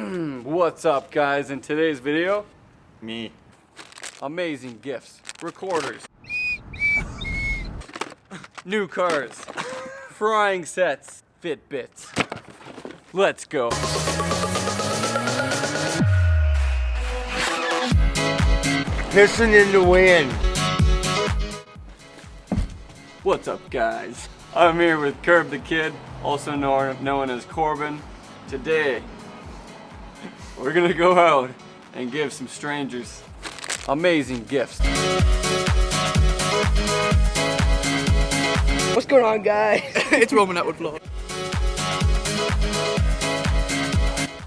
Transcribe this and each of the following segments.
What's up, guys? In today's video, me. Amazing gifts, recorders, new cars, frying sets, Fitbits. Let's go. Pissing in the wind. What's up, guys? I'm here with Curb the Kid, also known as Korbin. Today, we're gonna go out and give some strangers amazing gifts. What's going on, guys? It's Roman Atwood vlog.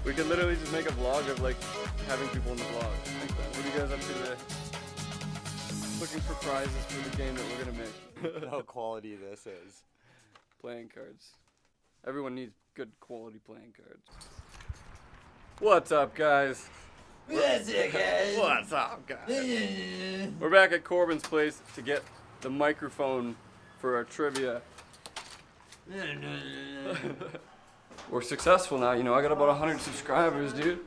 We could literally just make a vlog of like having people in the vlog. What are you guys up to today? Looking for prizes for the game that we're gonna make. How quality this is. Playing cards. Everyone needs good quality playing cards. What's up, guys? What's up, guys? What's up, guys? We're back at Korbin's place to get the microphone for our trivia. We're successful now, you know, I got about 100 subscribers, dude.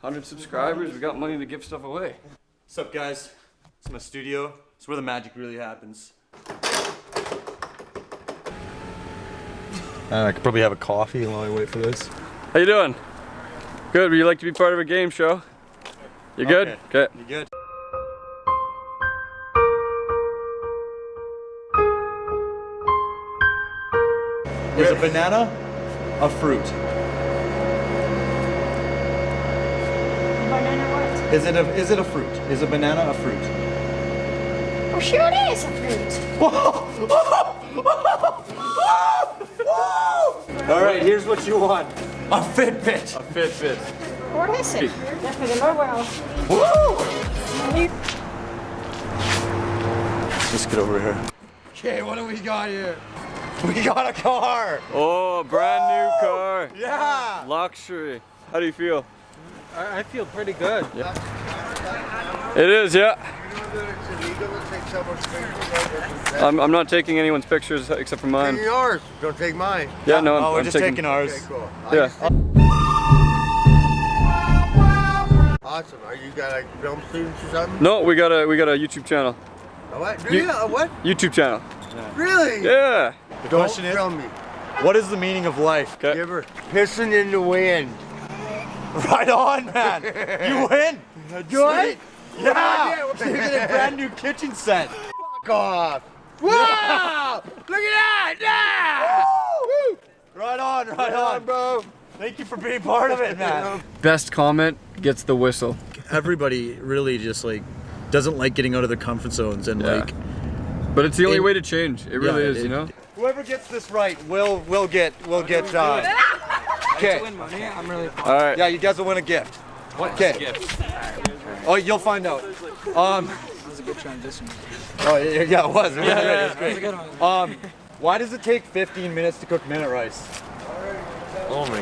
100 subscribers, we got money to give stuff away. What's up, guys? It's my studio. It's where the magic really happens. I could probably have a coffee while I wait for this. How you doing? Good, would you like to be part of a game show? You good? Okay. You good? Is a banana a fruit? Banana what? Is it a fruit? Is a banana a fruit? Oh, sure it is a fruit. All right, here's what you want. A Fitbit. A Fitbit. What is it? Definitely the world. Woo! Let's get over here. Okay, what do we got here? We got a car. Oh, brand new car. Yeah. Luxury. How do you feel? I feel pretty good. Yeah. It is, yeah. I'm not taking anyone's pictures except for mine. Take yours. Don't take mine. Yeah, no, we're I'm just taking ours. Okay, cool. Yeah. Awesome. Are you got like film students or something? No, we got a YouTube channel. A what? Do you? A what? YouTube channel. Really? Yeah. The Don't question is, film me. what is the meaning of life? Okay. You ever pissing in the wind? Right on, man. You win. Do I? Yeah. You get a brand new kitchen set. Fuck off. Wow! Look at that! Yeah! Right on, bro. Thank you for being part of it, man. Best comment gets the whistle. Everybody really just like doesn't like getting out of their comfort zones and Yeah. like. But it's the only way to change. It really is, you know? Whoever gets this right will get okay. I'm really All right. Yeah, you guys will win a gift. Okay. Oh, you'll find out. That was a good transition. Oh yeah, it was. It was great. It was That was a great. good one. Why does it take 15 minutes to cook minute rice?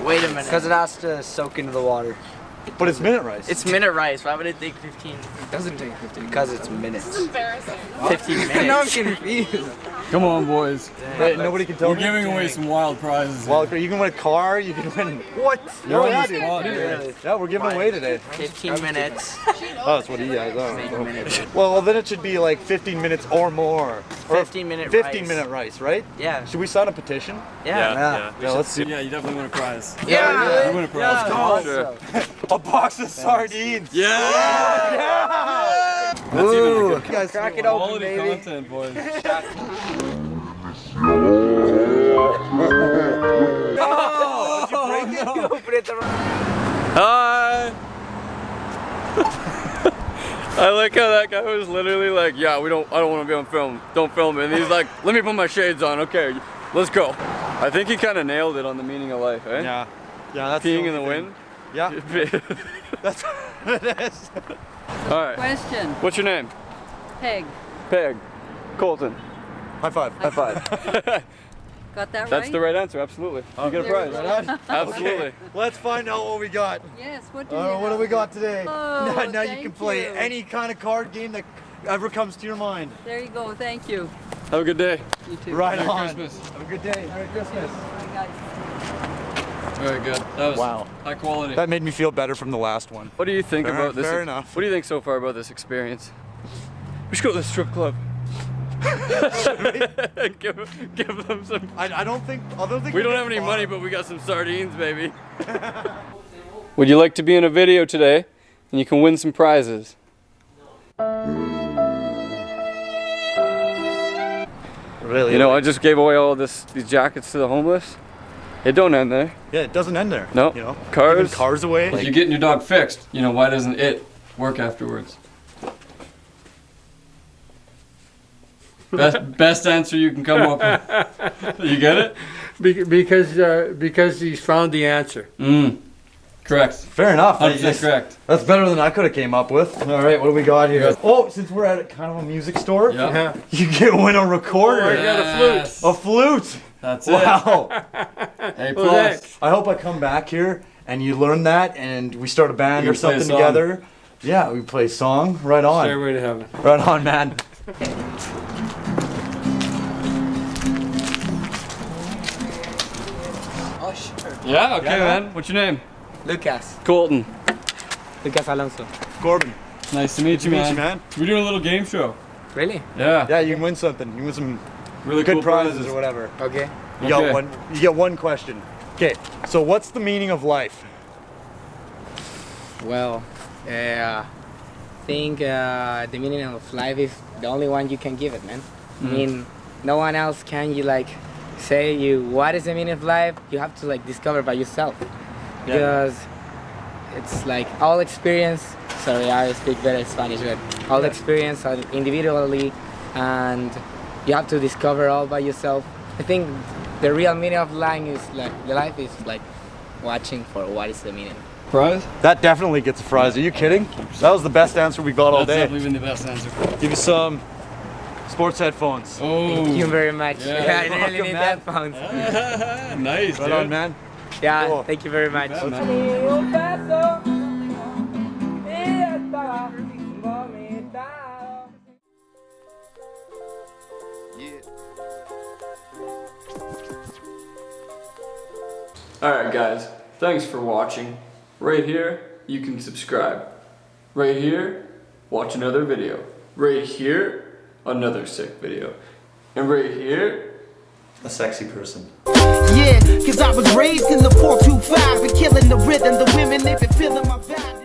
Wait a minute. Because it has to soak into the water. But it's minute rice. It's minute rice. Why would it take 15? It doesn't take 15. Because it's minutes. Embarrassing. 15 minutes. Now I'm confused. Come on, boys. Wait, nobody can tell me. giving away some wild prizes. Well, you can win a car. You can win what? You're on yeah, the dude. spot, Really? Yeah, we're giving away today. 15 minutes. Oh, that's what he has. 15 minutes. Well, then it should be like 15 minutes or more. Or 15 minute 15 rice. minute rice, right? Yeah. Should we sign a petition? Yeah. Yeah, let's see. Yeah, you definitely win a prize. Yeah. You win a prize. Also. A box of sardines. Yeah! Yeah! That's even Ooh. good. You guys Crack it open, Quality baby. content, boys. Open it the Hi! I like how that guy was literally like, yeah, I don't want to be on film. Don't film it. And he's like, let me put my shades on. Okay, let's go. I think he kind of nailed it on the meaning of life, eh? Yeah. Yeah, that's Peeing in the only wind? thing. Yeah. That's what it is. All right. Question. What's your name? Peg. Peg. Colton. High five. High five. Got that right? That's the right answer, absolutely. You get a prize. Absolutely. Okay, let's find out what we got. Yes, what do you What do we got today? Oh, now you thank can play you. any kind of card game that ever comes to your mind. There you go, thank you. Have a good day. You too. Right Merry on. Christmas. Have a good day. Merry Christmas. Bye, guys. Very good. That was Wow. high quality. That made me feel better from the last one. What do you think about this? Fair enough. What do you think so far about this experience? We should go to the strip club. give them some. I don't think We don't have any money, but we got some sardines, baby. Would you like to be in a video today? And you can win some prizes. Really? You know, I just gave away all these jackets to the homeless. It don't end there. Yeah, it doesn't end there. No. You know, Cars. giving cars away. If you're getting your dog fixed, you know, why doesn't it work afterwards? Best answer you can come up with. You get it? Because he's found the answer. Correct. Fair enough. 100% correct. That's better than I could have came up with. All right, what do we got here? Oh, since we're at kind of a music store, Yeah. you get win a recorder. I got a flute. A flute. That's it. Wow. A Well, plus. I hope I come back here and you learn that and we start a band We or can play a something song. together. Yeah, we play a song. Right on. Stairway to heaven. Right on, man. Oh, sure. Yeah, okay, Yeah. man. What's your name? Lucas. Colton. Lucas Alonso. Corbin. Nice to meet you, Meet man. you, man. We're doing a little game show. Really? Yeah. Yeah, you can win something. You can win some Really good cool prizes or whatever. Okay. You Okay. got one. You get one question. Okay. So what's the meaning of life? Well, I think the meaning of life is the only one you can give it, man. I mean, no one else can you like say you what is the meaning of life. You have to like discover by yourself because it's like all experience. Sorry, I speak better Spanish, but all experience are individually, and you have to discover all by yourself. I think the real meaning of life is like watching for what is the meaning. Prize? That definitely gets a prize. Are you kidding? That was the best answer we got all That's day. definitely been the best answer. Give you some sports headphones. Oh. Thank you very much. Yeah, Yeah, I you're really need welcome, headphones. Nice, Right dude. on, man. Yeah, Cool. thank you very much. Yeah, man. Alright guys, thanks for watching. Right here, you can subscribe. Right here, watch another video. Right here, another sick video. And right here, A sexy person. Yeah, cause I was raised in the 425 and killing the rhythm. The women, they been feeling my vibe.